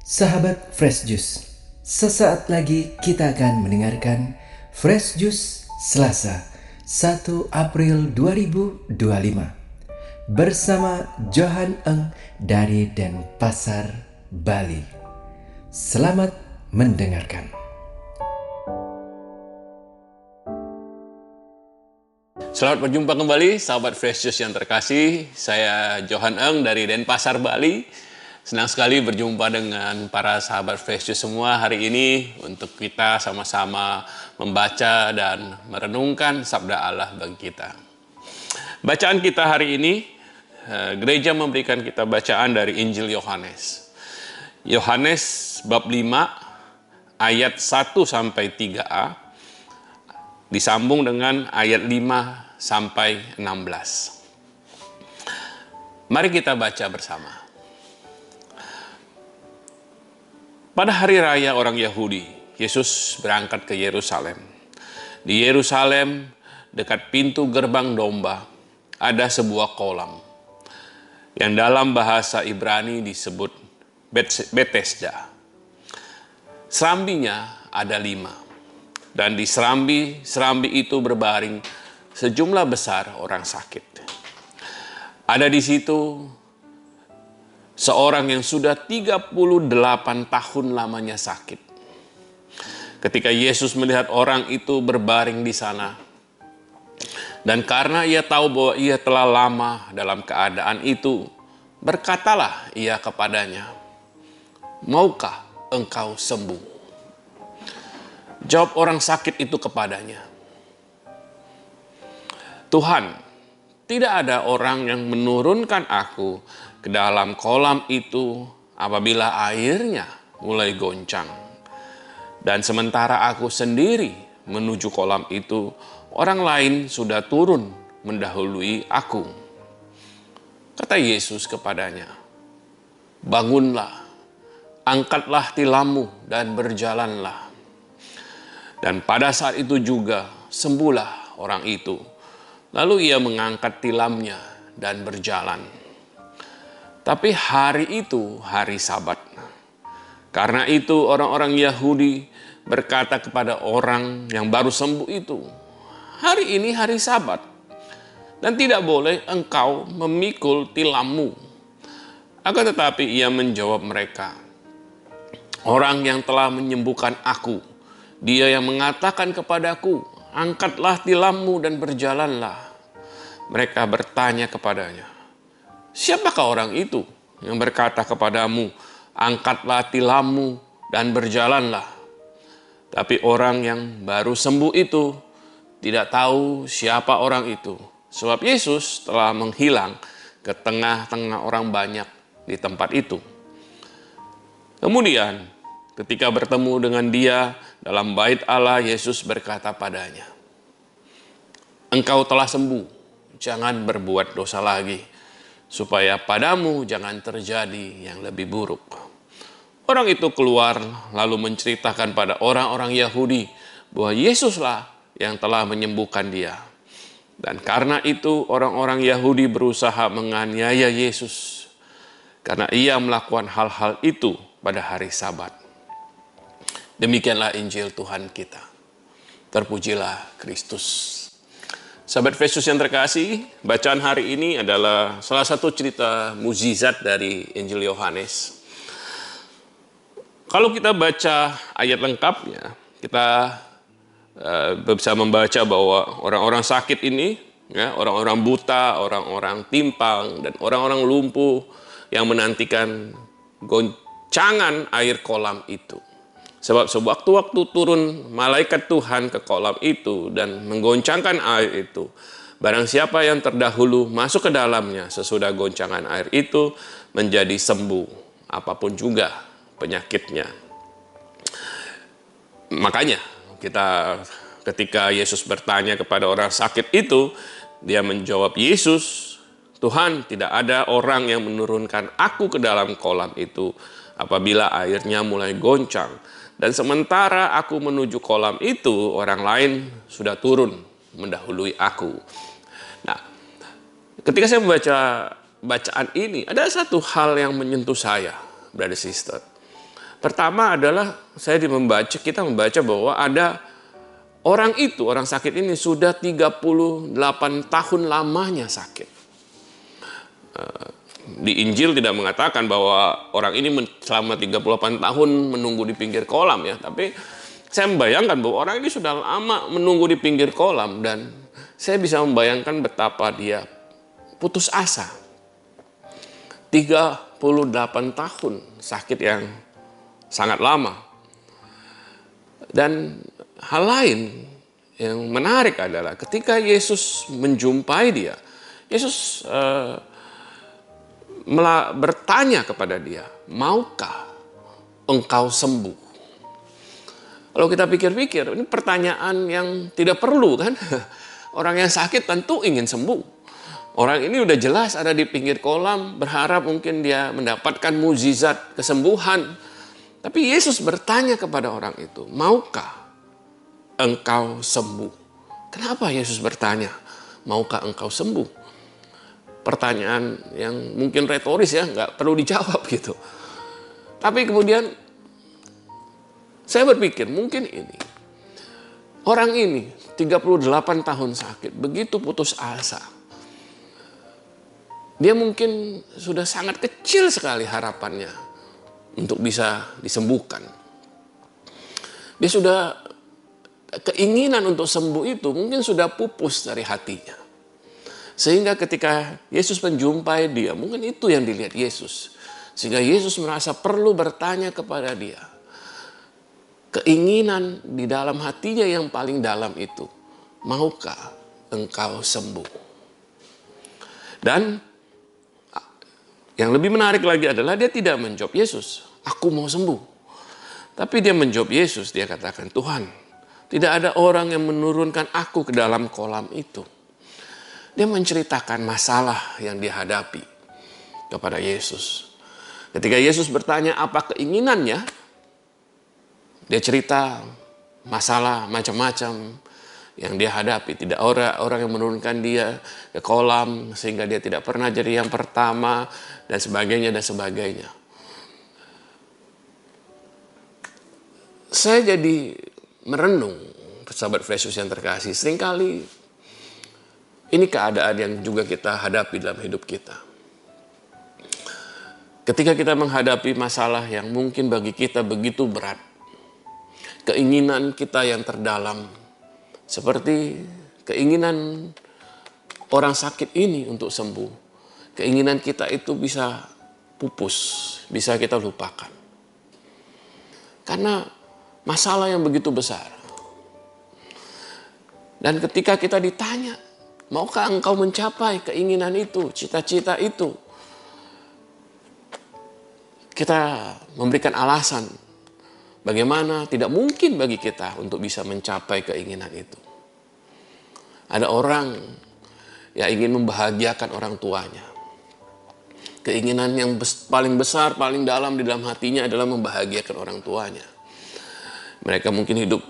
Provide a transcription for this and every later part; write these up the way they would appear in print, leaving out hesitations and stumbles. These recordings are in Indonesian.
Sahabat Fresh Juice, sesaat lagi kita akan mendengarkan Fresh Juice Selasa 1 April 2025 bersama Johan Eng dari Denpasar, Bali. Selamat mendengarkan. Selamat berjumpa kembali sahabat Fresh Juice yang terkasih. Saya Johan Eng dari Denpasar, Bali. Senang sekali berjumpa dengan para sahabat Fresh Juice semua hari ini untuk kita sama-sama membaca dan merenungkan sabda Allah bagi kita. Bacaan kita hari ini, gereja memberikan kita bacaan dari Injil Yohanes. Yohanes bab 5 ayat 1-3a disambung dengan ayat 5-16. Mari kita baca bersama. Pada hari raya orang Yahudi, Yesus berangkat ke Yerusalem. Di Yerusalem, dekat pintu gerbang domba, ada sebuah kolam yang dalam bahasa Ibrani disebut Betesda. Serambinya ada 5, dan di serambi itu berbaring sejumlah besar orang sakit. Ada di situ seorang yang sudah 38 tahun lamanya sakit. Ketika Yesus melihat orang itu berbaring di sana, dan karena ia tahu bahwa ia telah lama dalam keadaan itu, berkatalah ia kepadanya, "Maukah engkau sembuh?" Jawab orang sakit itu kepadanya, "Tuhan, tidak ada orang yang menurunkan aku ke dalam kolam itu apabila airnya mulai goncang. Dan sementara aku sendiri menuju kolam itu, orang lain sudah turun mendahului aku." Kata Yesus kepadanya, "Bangunlah, angkatlah tilammu dan berjalanlah." Dan pada saat itu juga sembuhlah orang itu. Lalu ia mengangkat tilamnya dan berjalan. Tapi hari itu hari Sabat. Karena itu orang-orang Yahudi berkata kepada orang yang baru sembuh itu, "Hari ini hari Sabat, dan tidak boleh engkau memikul tilammu." Akan tetapi ia menjawab mereka, "Orang yang telah menyembuhkan aku, dia yang mengatakan kepadaku, 'Angkatlah tilammu dan berjalanlah.'" Mereka bertanya kepadanya, "Siapakah orang itu yang berkata kepadamu, 'Angkatlah tilammu dan berjalanlah'?" Tapi orang yang baru sembuh itu tidak tahu siapa orang itu, sebab Yesus telah menghilang ke tengah-tengah orang banyak di tempat itu. Kemudian ketika bertemu dengan dia dalam bait Allah, Yesus berkata padanya, "Engkau telah sembuh, jangan berbuat dosa lagi, supaya padamu jangan terjadi yang lebih buruk." Orang itu keluar lalu menceritakan pada orang-orang Yahudi bahwa Yesuslah yang telah menyembuhkan dia. Dan karena itu orang-orang Yahudi berusaha menganiaya Yesus karena ia melakukan hal-hal itu pada hari Sabat. Demikianlah Injil Tuhan kita. Terpujilah Kristus. Sahabat Yesus yang terkasih, bacaan hari ini adalah salah satu cerita mukjizat dari Injil Yohanes. Kalau kita baca ayat lengkapnya, kita bisa membaca bahwa orang-orang sakit ini, ya, orang-orang buta, orang-orang timpang, dan orang-orang lumpuh yang menantikan goncangan air kolam itu. Sebab sewaktu-waktu turun malaikat Tuhan ke kolam itu dan menggoncangkan air itu, barang siapa yang terdahulu masuk ke dalamnya sesudah goncangan air itu menjadi sembuh, apapun juga penyakitnya. Makanya ketika Yesus bertanya kepada orang sakit itu, dia menjawab Yesus, "Tuhan, tidak ada orang yang menurunkan aku ke dalam kolam itu apabila airnya mulai goncang. Dan sementara aku menuju kolam itu, orang lain sudah turun mendahului aku." Nah, ketika saya membaca bacaan ini, ada satu hal yang menyentuh saya, brother sister. Pertama adalah kita membaca bahwa ada orang itu, orang sakit ini sudah 38 tahun lamanya sakit. Di Injil tidak mengatakan bahwa orang ini selama 38 tahun menunggu di pinggir kolam ya. Tapi saya membayangkan bahwa orang ini sudah lama menunggu di pinggir kolam. Dan saya bisa membayangkan betapa dia putus asa. 38 tahun sakit yang sangat lama. Dan hal lain yang menarik adalah ketika Yesus menjumpai dia, Yesus bertanya kepada dia, maukah engkau sembuh? Kalau kita pikir-pikir, ini pertanyaan yang tidak perlu kan? Orang yang sakit tentu ingin sembuh. Orang ini udah jelas ada di pinggir kolam, berharap mungkin dia mendapatkan mukjizat kesembuhan. Tapi Yesus bertanya kepada orang itu, maukah engkau sembuh? Kenapa Yesus bertanya, maukah engkau sembuh? Pertanyaan yang mungkin retoris ya, nggak perlu dijawab gitu. Tapi kemudian saya berpikir mungkin orang ini 38 tahun sakit, begitu putus asa. Dia mungkin sudah sangat kecil sekali harapannya untuk bisa disembuhkan. Dia sudah, keinginan untuk sembuh itu mungkin sudah pupus dari hatinya. Sehingga ketika Yesus menjumpai dia, mungkin itu yang dilihat Yesus. Sehingga Yesus merasa perlu bertanya kepada dia. Keinginan di dalam hatinya yang paling dalam itu, maukah engkau sembuh? Dan yang lebih menarik lagi adalah dia tidak menjawab Yesus, aku mau sembuh. Tapi dia menjawab Yesus, dia katakan, Tuhan, tidak ada orang yang menurunkan aku ke dalam kolam itu. Dia menceritakan masalah yang dihadapi kepada Yesus. Ketika Yesus bertanya apa keinginannya, dia cerita masalah macam-macam yang dia hadapi. Tidak orang yang menurunkan dia ke kolam sehingga dia tidak pernah jadi yang pertama dan sebagainya dan sebagainya. Saya jadi merenung, sahabat Fresh Juice yang terkasih, seringkali ini keadaan yang juga kita hadapi dalam hidup kita. Ketika kita menghadapi masalah yang mungkin bagi kita begitu berat, keinginan kita yang terdalam, seperti keinginan orang sakit ini untuk sembuh, keinginan kita itu bisa pupus, bisa kita lupakan. Karena masalah yang begitu besar. Dan ketika kita ditanya, maukah engkau mencapai keinginan itu, cita-cita itu? Kita memberikan alasan bagaimana tidak mungkin bagi kita untuk bisa mencapai keinginan itu. Ada orang yang ingin membahagiakan orang tuanya. Keinginan yang paling besar, paling dalam di dalam hatinya adalah membahagiakan orang tuanya. Mereka mungkin hidup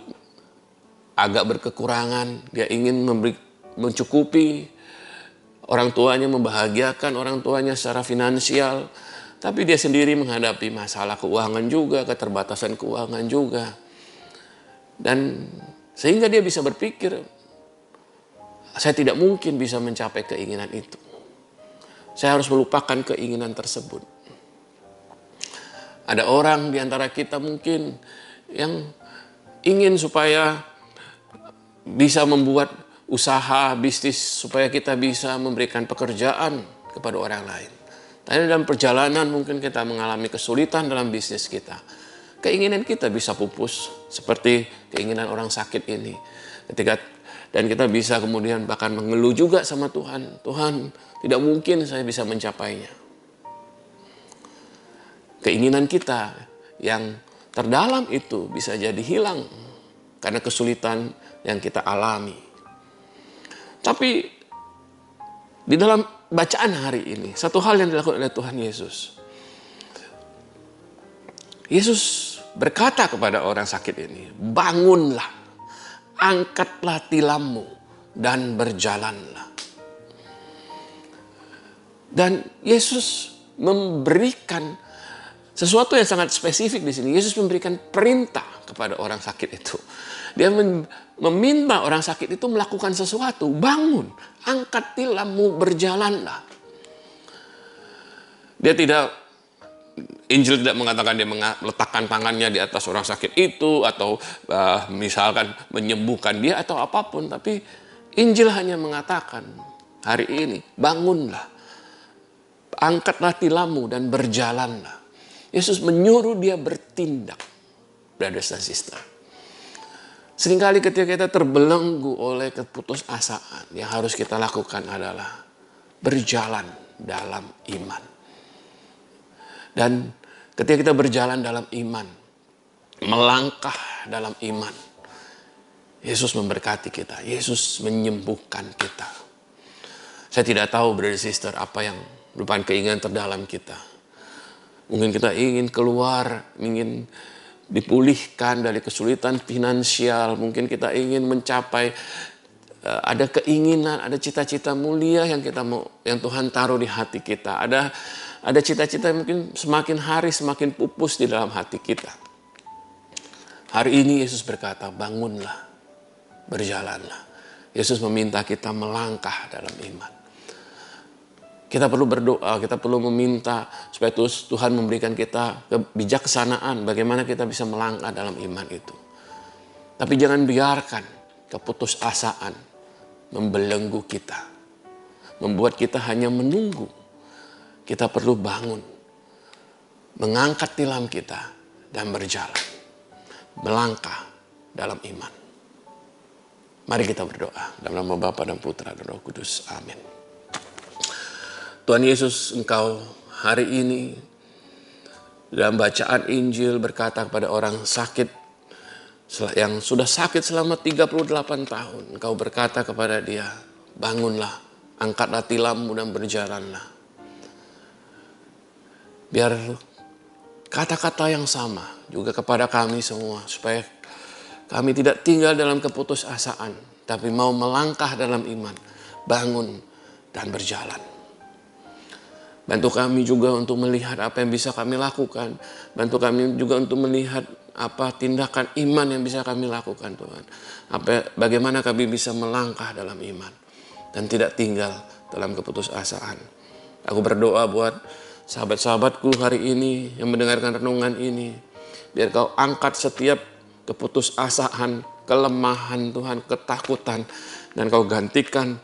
agak berkekurangan, dia ingin mencukupi orang tuanya, membahagiakan orang tuanya secara finansial. Tapi dia sendiri menghadapi masalah keuangan juga, keterbatasan keuangan juga. Dan sehingga dia bisa berpikir, saya tidak mungkin bisa mencapai keinginan itu. Saya harus melupakan keinginan tersebut. Ada orang di antara kita mungkin yang ingin supaya bisa membuat usaha, bisnis, supaya kita bisa memberikan pekerjaan kepada orang lain. Tapi dalam perjalanan mungkin kita mengalami kesulitan dalam bisnis kita. Keinginan kita bisa pupus seperti keinginan orang sakit ini. Dan kita bisa kemudian bahkan mengeluh juga sama Tuhan. Tuhan, tidak mungkin saya bisa mencapainya. Keinginan kita yang terdalam itu bisa jadi hilang karena kesulitan yang kita alami. Tapi di dalam bacaan hari ini, satu hal yang dilakukan oleh Tuhan Yesus. Yesus berkata kepada orang sakit ini, bangunlah, angkatlah tilammu, dan berjalanlah. Dan Yesus memberikan Sesuatu yang sangat spesifik di sini. Yesus memberikan perintah kepada orang sakit itu. Dia meminta orang sakit itu melakukan sesuatu. Bangun, angkat tilammu, berjalanlah. Injil tidak mengatakan dia meletakkan tangannya di atas orang sakit itu, atau misalkan menyembuhkan dia atau apapun. Tapi Injil hanya mengatakan hari ini, bangunlah, angkatlah tilammu dan berjalanlah. Yesus menyuruh dia bertindak, brothers and sisters. Seringkali ketika kita terbelenggu oleh keputusasaan, yang harus kita lakukan adalah berjalan dalam iman. Dan ketika kita berjalan dalam iman, melangkah dalam iman, Yesus memberkati kita, Yesus menyembuhkan kita. Saya tidak tahu, brother sister, apa yang merupakan keinginan terdalam kita. Mungkin kita ingin keluar, ingin dipulihkan dari kesulitan finansial. Mungkin kita ingin mencapai, ada keinginan, ada cita-cita mulia yang Tuhan taruh di hati kita. Ada cita-cita yang mungkin semakin hari semakin pupus di dalam hati kita. Hari ini Yesus berkata, bangunlah, berjalanlah. Yesus meminta kita melangkah dalam iman. Kita perlu berdoa, kita perlu meminta supaya Tuhan memberikan kita kebijaksanaan bagaimana kita bisa melangkah dalam iman itu. Tapi jangan biarkan keputusasaan membelenggu kita, membuat kita hanya menunggu. Kita perlu bangun, mengangkat tilam kita dan berjalan, melangkah dalam iman. Mari kita berdoa dalam nama Bapa dan Putra dan Roh Kudus. Amin. Tuhan Yesus, Engkau hari ini dalam bacaan Injil berkata kepada orang sakit yang sudah sakit selama 38 tahun. Engkau berkata kepada dia, bangunlah, angkatlah tilammu dan berjalanlah. Biar kata-kata yang sama juga kepada kami semua, supaya kami tidak tinggal dalam keputusasaan, tapi mau melangkah dalam iman, bangun dan berjalan. Bantu kami juga untuk melihat apa yang bisa kami lakukan. Bantu kami juga untuk melihat apa tindakan iman yang bisa kami lakukan, Tuhan. Bagaimana kami bisa melangkah dalam iman dan tidak tinggal dalam keputusasaan. Aku berdoa buat sahabat-sahabatku hari ini yang mendengarkan renungan ini. Biar Kau angkat setiap keputusasaan, kelemahan Tuhan, ketakutan. Dan Kau gantikan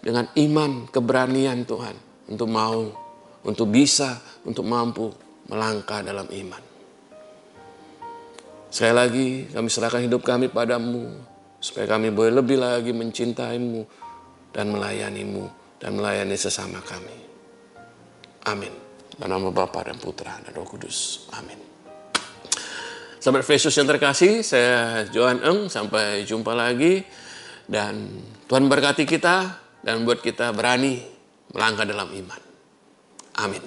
dengan iman, keberanian Tuhan. Untuk mau, untuk bisa, untuk mampu melangkah dalam iman. Sekali lagi kami serahkan hidup kami padamu, supaya kami boleh lebih lagi mencintaimu dan melayanimu dan melayani sesama kami. Amin. Dalam nama Bapa dan Putra dan Roh Kudus. Amin. Sahabat Yesus yang terkasih, saya Johan Eng. Sampai jumpa lagi. Dan Tuhan berkati kita dan buat kita berani melangkah dalam iman. Amin.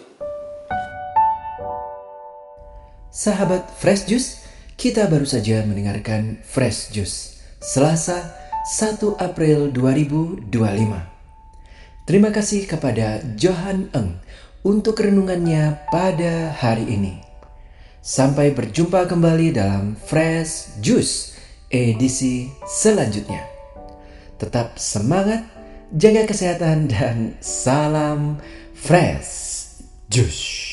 Sahabat Fresh Juice, kita baru saja mendengarkan Fresh Juice Selasa 1 April 2025. Terima kasih kepada Johan Eng untuk renungannya pada hari ini. Sampai berjumpa kembali dalam Fresh Juice edisi selanjutnya. Tetap semangat, jaga kesehatan, dan salam Fresh Juice.